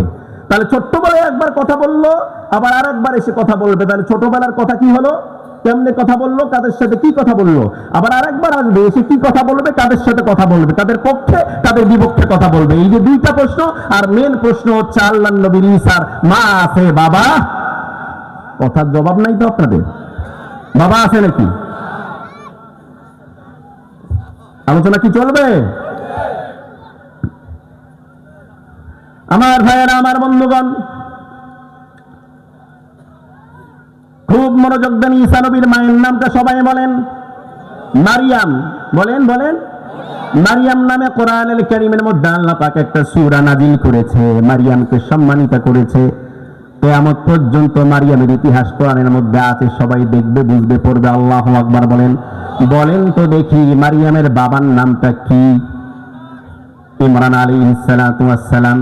[SPEAKER 1] তাহলে ছোট্টবেলায় একবার কথা বললো, আবার আর একবার এসে কথা বলবে। তাহলে ছোটবেলার কথা কি হলো, কেমনে কথা বললো, কাদের সাথে কি কথা বললো, আবার আরেকবার আসবে, এসে কি কথা বলবে, কাদের সাথে কথা বলবে, তাদের পক্ষে তাদের বিপক্ষে কথা বলবে। এই যে দুইটা প্রশ্ন। আর মেন প্রশ্ন হচ্ছে আল্লাহর নবী ঈসার মা আছে, বাবা? কথার জবাব নাই তো আপনাদের? বাবা আছে নাকি? আলোচনা কি চলবে? আমার ভাইয়েরা, আমার বন্ধুগণ, খুব মনোযোগ দেন। ঈসা নবীর মায়ের নামটা সবাই বলেন, মারিয়াম। বলেন বলেন। মারিয়াম নামে কোরআনুল কারীমের মধ্যে আল্লাহ পাক একটা সূরা নাজিল করেছে, মারিয়ামকে সম্মানিত করেছে। কিয়ামত পর্যন্ত মারিয়ামের ইতিহাস কোরআনের মধ্যে আছে, সবাই দেখবে, বুঝবে, পড়বে। আল্লাহু আকবার বলেন। বলেন তো দেখি, মারিয়ামের বাবার নামটা কি? ইমরান আলাইহিস সালাতু ওয়াস সালাম।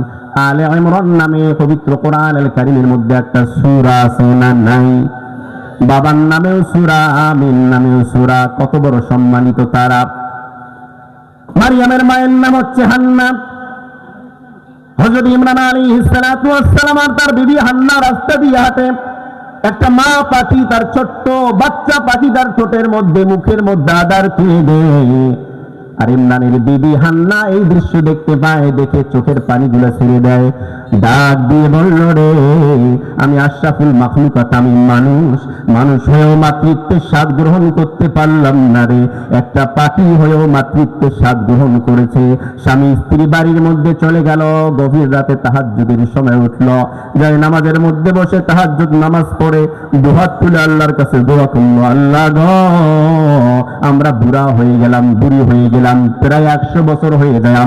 [SPEAKER 1] আলে ইমরান নামে পবিত্র কোরআনুল কারীমের মধ্যে একটা সূরা আছে না নাই? বাবার নামেও সূরা, আমিন নামেও সূরা। কত বড় সম্মানিত তারা। মারিয়ামের মায়ের নাম হচ্ছে হান্না। হযরত ইমরান আলাইহিস সালাতু ওয়াস সালাম আর তার বিবি হান্না রাস্তা দিয়ে হাঁটে। একটা মা পাখি তার ছোট্ট বাচ্চা পাখি তার ঠোঁটের মধ্যে, মুখের মধ্যে আদার তুলে দেয়। আর ইমরানের বিবি হান্না এই দৃশ্য দেখতে পায়, দেখে চোখের পানিগুলো ছেড়ে দেয়, ডাক দিয়ে বলল, রে আমি আশরাফুল মাখলুকাত, আমি মানুষ হয়েও মাতৃত্বের স্বাদ গ্রহণ করতে পারলাম না রে। একটা পাখি হয়েও মাতৃত্বের স্বাদ গ্রহণ করেছে। স্বামী স্ত্রী বাড়ির মধ্যে চলে গেল, গভীর রাতে তাহাজ্জুদের সময় উঠল, যায় নামাজের মধ্যে বসে তাহাজ্জুদ নামাজ পড়ে দুহাত তুলে আল্লাহর কাছে দোয়া করলো, আল্লাহ গো, আমরা বুড়া হয়ে গেলাম, বুড়ি হয়ে গেলাম, প্রায় 100 বছর হয়ে যায়,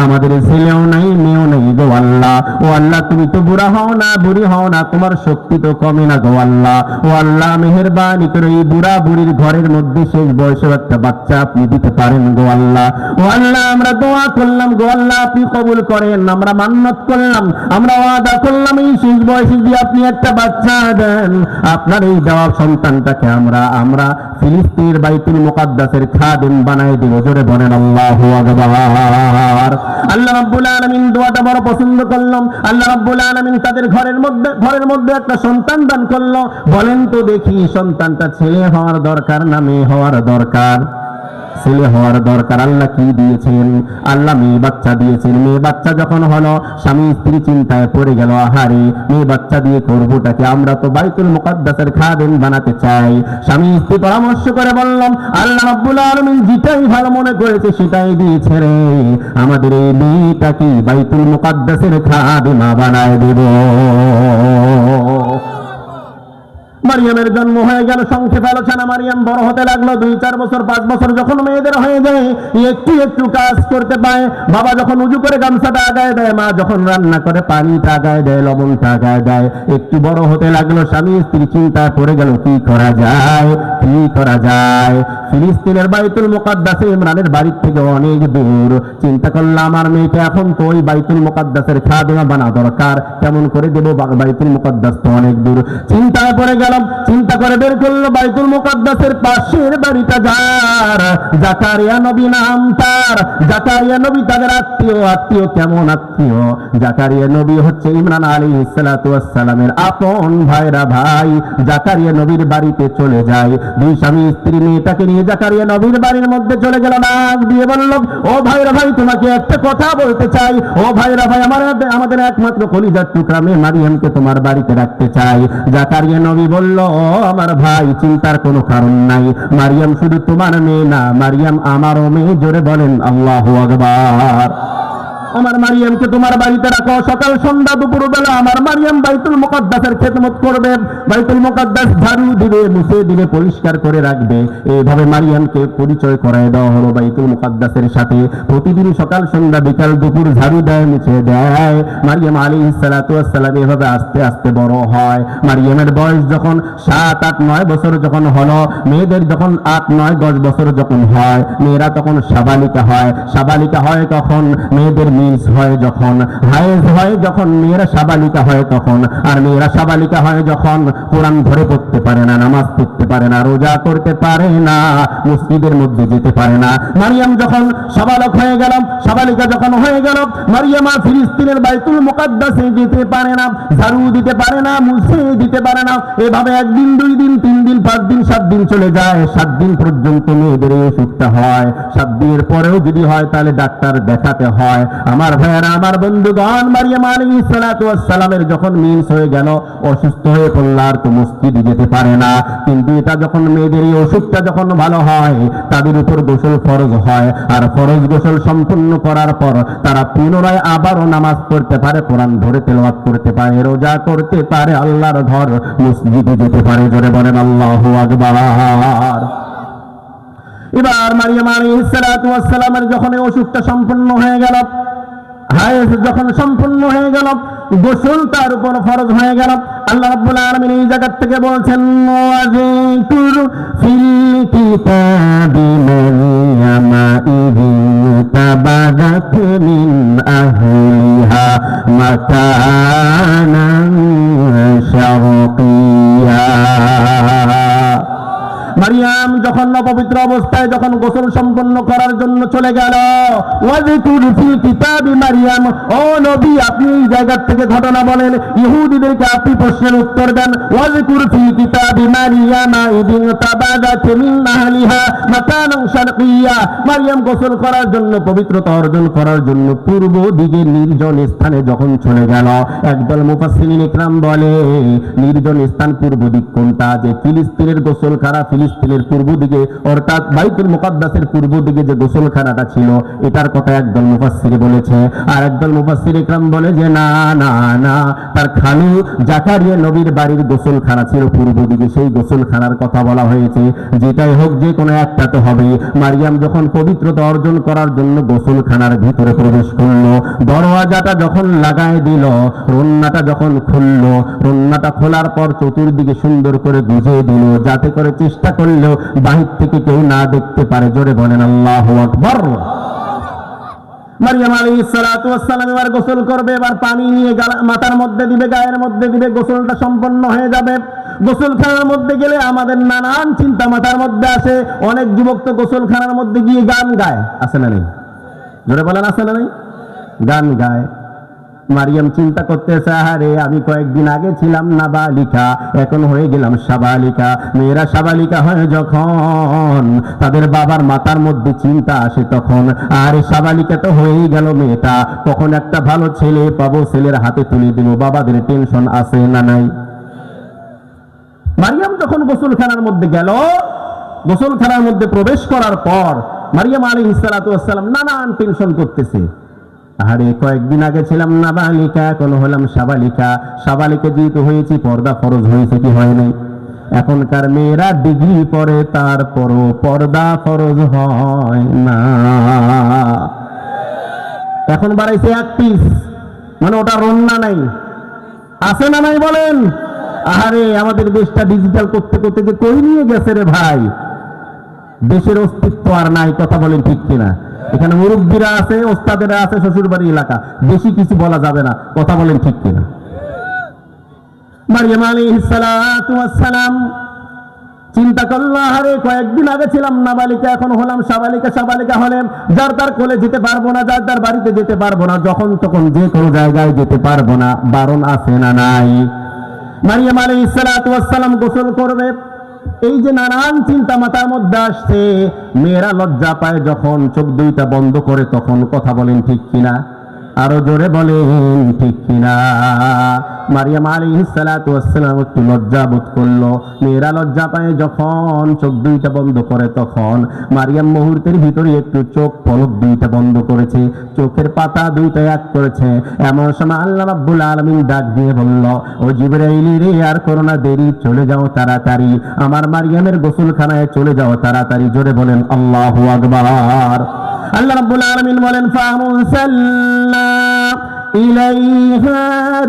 [SPEAKER 1] আমাদের ছেলেও নাই, মেয়েও নাই গো আল্লাহ। ও আল্লাহ, তুমি তো বুড়া হও না, বুড়ি হও না, তোমার শক্তি তো কমে না গো আল্লাহ। ও আল্লাহ, মেহেরবানি করে এই বুড়া বুড়ির ঘরের মধ্যে শেষ বয়সের একটা বাচ্চা আপনি দিতে পারেন গো আল্লাহ। ও আল্লাহ, আমরা দোয়া করলাম গো আল্লাহ, আপনি কবুল করেন। আমরা মান্নত করলাম, আমরা ওয়াদা করলাম, এই শেষ বয়সে দিয়ে আপনি একটা বাচ্চা দেন। আপনার এই দেওয়া সন্তানটাকে আমরা ফিলিস্তিনের বাইতুল মুকাদ্দাসের খাদেম বানায় দিব। জোরে বলেন আল্লাহু আকবার। আল্লাহ রাব্বুল আলামিন দোয়াটা বড় পছন্দ করলাম। আল্লাহ রাব্বুল আলামিন তাদের ঘরের মধ্যে একটা সন্তান দান করলো। বলেন তো দেখি, সন্তানটা ছেলে হওয়ার দরকার না মেয়ে হওয়ার দরকার? ছেলে হওয়ার দরকার। আল্লাহ কি দিয়েছেন? আল্লাহ মেয়ে বাচ্চা দিয়েছেন। মেয়ে বাচ্চা যখন হলো, স্বামী স্ত্রী চিন্তায় পড়ে গেল, আহারে মেয়ে বাচ্চা দিয়ে করবোটাকে, আমরা তো বাইতুল মুকাদ্দাসের খাদেম বানাতে চাই। স্বামী স্ত্রী পরামর্শ করে বললাম, আল্লাহ রাব্বুল আলামিন যেটাই ভালো মনে করেছে সেটাই দিয়েছে রে, আমাদের এই মেয়েটাকে বাইতুল মুকাদ্দাসের খাদেমা বানায় দেব। মারিয়ামের জন্ম হয়ে গেল। সংক্ষেপে আলোচনা, মারিয়াম বড় হতে লাগলো। 2-4 বছর 5 বছর যখন মেয়েদের হয়ে যায়, একটু একটু কাজ করতে পায়। বাবা যখন উজু করে গামছাটা আগায় দেয়, মা যখন রান্না করে পানিটা আগায় দেয়, লবণটা আগায় দেয়। একটু বড় হতে লাগলো, স্বামী স্ত্রী চিন্তায় পড়ে গেল, কি করা যায়, কি করা যায়। ফিলিস্তিনের বাইতুল মুকাদ্দাসে ইমরানের বাড়ির থেকে অনেক দূর। চিন্তা করলাম, আমার মেয়েকে এখন তো ওই বাইতুল মুকাদ্দাসের খাদেমা বানা দরকার, কেমন করে দেবো, বাইতুল মুকাদ্দাস তো অনেক দূর। চিন্তায় পড়ে গেল, চিন্তা করে বের করলো বাইতুল মুকাদ্দাসের পাশের বাড়িটা যার, জাকারিয়া নবী নাম তার। জাকারিয়া নবী তাদের আত্মীয় কেমন আত্মীয়? জাকারিয়া নবী হচ্ছে ইমরান আলাইহিস সালাতু ওয়াস সালামের আপন ভাইরা ভাই। জাকারিয়া নবীর বাড়িতে চলে যায়, দুই স্বামী স্ত্রী মেয়েটাকে নিয়ে জাকারিয়া নবীর বাড়ির মধ্যে চলে গেল। ডাক দিয়ে বলল, ও ভাইরা ভাই, তোমাকে একটা কথা বলতে চাই। ও ভাইরা ভাই, আমাদের একমাত্র কলিজার টুকরা মেয়ে মারিয়ামকে তোমার বাড়িতে রাখতে চাই। জাকারিয়া নবী বলল, ও আমার ভাই, চিন্তার কোনো কারণ নাই। মারিয়াম শুধু তোমার মেয়ে না, মারিয়াম আমারও মেয়ে। জোরে বলেন আল্লাহু আকবার। আমার মারিয়ামকে তোমার বাড়িতে রাখো। সকাল সন্ধ্যা দুপুর বেলা আমার মারিয়াম বাইতুল মুকাদ্দাসের খেদমত করবে, বাইতুল মুকাদ্দাস ঝাড়ু দিবে, মুছে দিবে, পরিষ্কার করে রাখবে। এইভাবে মারিয়ামকে পরিচয় করায় দেওয়া হলো বাইতুল মুকাদ্দাসের সাথে। প্রতিদিন সকাল সন্ধ্যা বিকাল দুপুর ঝাড়ু দেয়, মুছে দেয়। মারিয়াম আলাইহিস সালাতু ওয়াস সালাম এভাবে আস্তে আস্তে বড় হয়। মারিয়ামের বয়স যখন 7, 8, 9 বছর যখন হলো, মেয়েদের যখন 8, 9, 10 বছর যখন হয়, মেয়েরা তখন সাবালিকা হয়। সাবালিকা হয় তখন মেয়েদের হয়, যখন হায়েজ হয়, যখন মেয়েরা সাবালিকা হয় তখন। আর মেয়েরা সাবালিকা হয় যখন কোরআন ধরে পড়তে পারে না, নামাজ পড়তে পারে না, রোজা করতে পারে না, মসজিদের মধ্যে যেতে পারে না। মারিয়াম যখন সাবালক হয়ে গেল, সাবালিকা যখন হয়ে গেল, মারিয়াম ফিলিস্তিনের বাইতুল মুকাদ্দাসে যেতে পারে না, ঝাড়ু দিতে পারে না, মুছে দিতে পারে না। এভাবে 1 দিন 2 দিন 3 দিন 5 দিন 7 দিন চলে যায়। 7 দিন পর্যন্ত মেয়েদের এই অসুখটা হয়। 7 দিনের পরেও যদি হয় তাহলে ডাক্তার দেখাতে হয়। আমার ভাইয়েরা, আমার বন্ধুগণ, মারিয়াম আলাইহিস সালাতু ওয়াস সালামের যখন মিন্স হয়ে গেল, অসুস্থ হয়ে পড়ল, আর তো মসজিদে যেতে পারে না। কিন্তু এটা যখন মেয়েদের এই অসুখটা যখন ভালো হয়, তাদের উপর গোসল ফরজ হয়। আর ফরজ গোসল সম্পূর্ণ করার পর তারা পুনরায় আবারও নামাজ পড়তে পারে, কোরআন ধরে তেলাওয়াত করতে পারে, রোজা করতে পারে, আল্লাহর ঘর মসজিদে যেতে পারে। জোরে বলেন আল্লাহু আকবার। এবার মারিয়াম আলাইহিস সালাতু ওয়াস সালামের যখন এই অসুখটা সম্পূর্ণ হয়ে গেল, হায়েজ যখন সম্পূর্ণ হয়ে গেল, গোসল তার উপর ফরজ হয়ে গেল। আল্লাহ রাব্বুল আলামিন এই জায়গা থেকে বলছেন, ওয়াযকুর ফিল কিতাবি মারইয়াম ইয তাবারাত মিন আহলিহা মাকানান শারকিয়া। মারিয়াম যখন অপবিত্র অবস্থায় যখন গোসল সম্পন্ন করার জন্য চলে গেল, ওয়াযকুর ফিল কিতাবি মারিয়াম, ও নবী আপনি এই জায়গা থেকে ঘটনা বলেন, ইহুদিদেরকে আপনি প্রশ্নের উত্তর দেন। ওয়াযকুর ফিল কিতাবি মারিয়াম ইয তাবাদাত মিন আহলিহা মাকানান শারকিয়া। মারিয়াম গোসল করার জন্য, পবিত্রতা অর্জন করার জন্য পূর্ব দিকে নির্জন স্থানে যখন চলে গেল। একদল মুফাসসিরিন ইকরাম বলে, নির্জন স্থান পূর্ব দিক কোনটা? যে ফিলিস্তিনের গোসলখানা ফিলিস্তিনের পূর্ব দিকে, অর্থাৎ বাইতুল মুকাদ্দাসের পূর্ব দিকে যে গোসলখানাটা ছিল, এটার কথা একদল মুফাসসির বলেছে। আর একদল মুফাসসির ইকরাম বলে যে না না না, তার খালু জাকারিয়া নবীর বাড়ির গোসলখানা ছিল পূর্ব দিকে, সেই গোসলখানার কথা বলা হয়েছে। যেটাই হোক, যে কোনো একটা তো হবে। মারিয়াম যখন পবিত্রতা অর্জন করার জন্য গোসলখানার ভিতরে প্রবেশ করলো, দরওয়াজাটা যখন লাগায় দিল, রন্নাটা যখন খুললো, রন্নাটা খোলার পর চতুর্দিকে সুন্দর করে গুজিয়ে দিল, যাতে করে চেষ্টা করলেও বাহির থেকে কেউ না দেখতে পারে। জোরে বলেন আল্লাহু আকবার। মারিয়াম আলাইহিস সালাতু ওয়াস সালাম এবার গোসল করবে। এবার পানি নিয়ে মাথার মধ্যে দিবে, গায়ের মধ্যে দিবে, গোসলটা সম্পন্ন হয়ে যাবে। গোসলখানার মধ্যে গেলে আমাদের নানান চিন্তা মাথার মধ্যে আসে। অনেক যুবক তো গোসলখানার মধ্যে গিয়ে গান গায়, আছে না নেই? জোরে বলেন আছে না নেই? গান গায়। মারিয়াম চিন্তা করতেছে, আরে আমি কয়েকদিন আগে ছিলাম নাবালিকা, এখন হয়ে গেলাম সাবালিকা। মেয়েরা সাবালিকা হয় যখন, তাদের বাবার মাথার মধ্যে চিন্তা আসে তখন, আরে সাবালিকা তো হয়েই গেল মেয়েটা, কখন একটা ভালো ছেলে পাবো, ছেলের হাতে তুলে দিব, বাবাদের টেনশন আছে না নাই? মারিয়াম যখন গোসলখানার মধ্যে গেল, গোসলখানার মধ্যে প্রবেশ করার পর মারিয়াম আলাইহিস সালাতু ওয়াস সালাম নানান টেনশন করতেছে। আরে কয়েকদিন আগে ছিলাম নাবালিকা, এখন হলাম সাবালিকা। সাবালিকা যেহেতু হয়েছি, পর্দা ফরজ হয়েছে কি হয় নাই? এখনকার মেয়েরা ডিগ্রি পড়ে, তারপরও পর্দা ফরজ হয় না। এখন বাড়াইছে 1 পিস, মানে ওটা রন্না নাই, আছে না নাই বলেন? আরে আমাদের দেশটা ডিজিটাল করতে করতে যে কই নিয়ে গেছে রে ভাই, দেশের অস্তিত্ব আর নাই। কথা বলেন ঠিক কিনা? এখানে মুরব্বীরা আছে, ওস্তাদেরা আছে, শ্বশুর বাড়ি এলাকা, বেশি কিছু বলা যাবে না। কথা বলেন ঠিক কিনা? মারিয়াম আলাইহিস সালাতু ওয়াস সালাম চিন্তা করলো, আরে কয়েকদিন আগে ছিলাম নাবালিকা, এখন হলাম সাবালিকা, সাবালিকা হলে যার তার কোলে যেতে পারবো না, যার তার বাড়িতে যেতে পারবো না, যখন তখন যে কোনো জায়গায় যেতে পারবো না, বারণ আছে না নাই? মারিয়াম আলাইহিস সালাতু ওয়াস সালাম গোসল করবে, এই যে নানান চিন্তা মাথার মধ্যে আসছে। মেয়েরা লজ্জা পায় যখন চোখ দুইটা বন্ধ করে, তখন কথা বলেন ঠিক কিনা? আরো জোরে বলেন ঠিক কিনা? মারিয়াম আলাইহিস সালাতু ওয়াস সালাম একটু লজ্জা বোধ করলো। মেয়েরা লজ্জা পায় যখন চোখ দুইটা বন্ধ করে, তখন মারিয়াম মুহূর্তের ভিতরে একটু চোখ পলক দুইটা বন্ধ করেছে, চোখের পাতা দুইটা এক করেছে। এমন সময় আল্লাহ রাব্বুল আলামিন ডাক দিয়ে বলল, ও জিবরাইল রে, আর করো না দেরি, চলে যাও তাড়াতাড়ি, আমার মারিয়ামের গোসলখানায় চলে যাও তাড়াতাড়ি। জোরে বলেন আল্লাহু আকবার। আল্লাহ রাব্বুল আলামিন বলেন, ফাআরসালনা ইলাইহা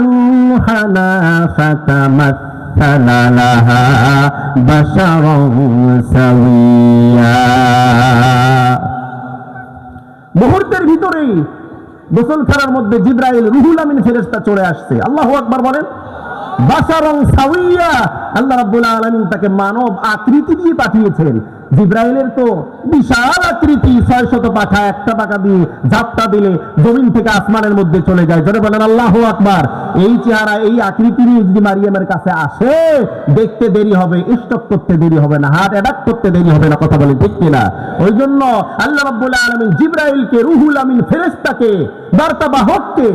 [SPEAKER 1] রূহানা ফাতামাসসালা লাহা বাশারান সাওয়্যা। মুহূর্তের ভিতরেই গোসলখানার মধ্যে জিবরাইল রুহুল আমিন ফেরেশতা চলে আসছে। আল্লাহু আকবার বলেন। বাশারান সাওয়্যা, আল্লাহ রাব্বুল আলামিন তাকে মানব আকৃতি দিয়ে পাঠিয়েছেন। জিবরাইলের তো বিশাল আকৃতি, 600 পাখা, একটা পাখা দিয়ে ঝাপটা দিলে জমিন থেকে আসমানের মধ্যে চলে যায়। জোরে বলেন আল্লাহু আকবার। এই চেহারা, এই আকৃতি নিয়ে যদি মারিয়ামের কাছে আসে, দেখতে দেরি হবে, স্টপ করতে দেরি হবে না, হার্ট অ্যাটাক করতে দেরি হবে না। কথা বলেন ঠিক কিনা? ওই জন্য আল্লাহ রাব্বুল আলামিন জিবরাইলকে, রুহুল আমিন ফেরেশতাকে, বার্তাবাহককে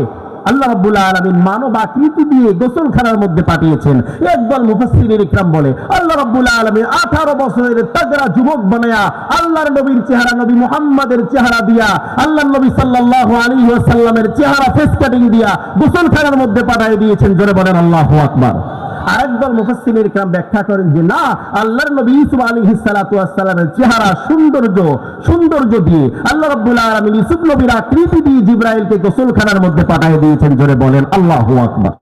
[SPEAKER 1] আল্লাহ রাব্বুল আলামিন মানব আকৃতি দিয়ে গোসলখানার মধ্যে পাঠিয়েছেন। একদল মুফাসসিরিন ইকরাম বলে, আল্লাহ রাব্বুল আলামিন 18 বছরের তাগড়া যুবক বানায়া আল্লাহর নবীর চেহারা, নবী মুহাম্মাদের চেহারা দিয়া, আল্লাহর নবী সাল্লাল্লাহু আলাইহি ওয়াসাল্লামের চেহারা ফেস কাটিং দিয়া গোসলখানার মধ্যে পাঠিয়ে দিয়েছেন। জোরে বলেন আল্লাহু আকবার। আরেকদল মুফাসসিরিন ইকরাম ব্যাখ্যা করেন যে না, আল্লাহর নবী ইউসুফ আলাইহিস সালাতু ওয়াস সালামের চেহারা সৌন্দর্য দিয়ে আল্লাহ রাব্বুল আলামিন ইউসুফ নবীর আকৃতি দিয়ে জিবরাইলকে গোসলখানার মধ্যে পাঠিয়ে দিয়েছেন। জোরে বলেন আল্লাহু আকবার।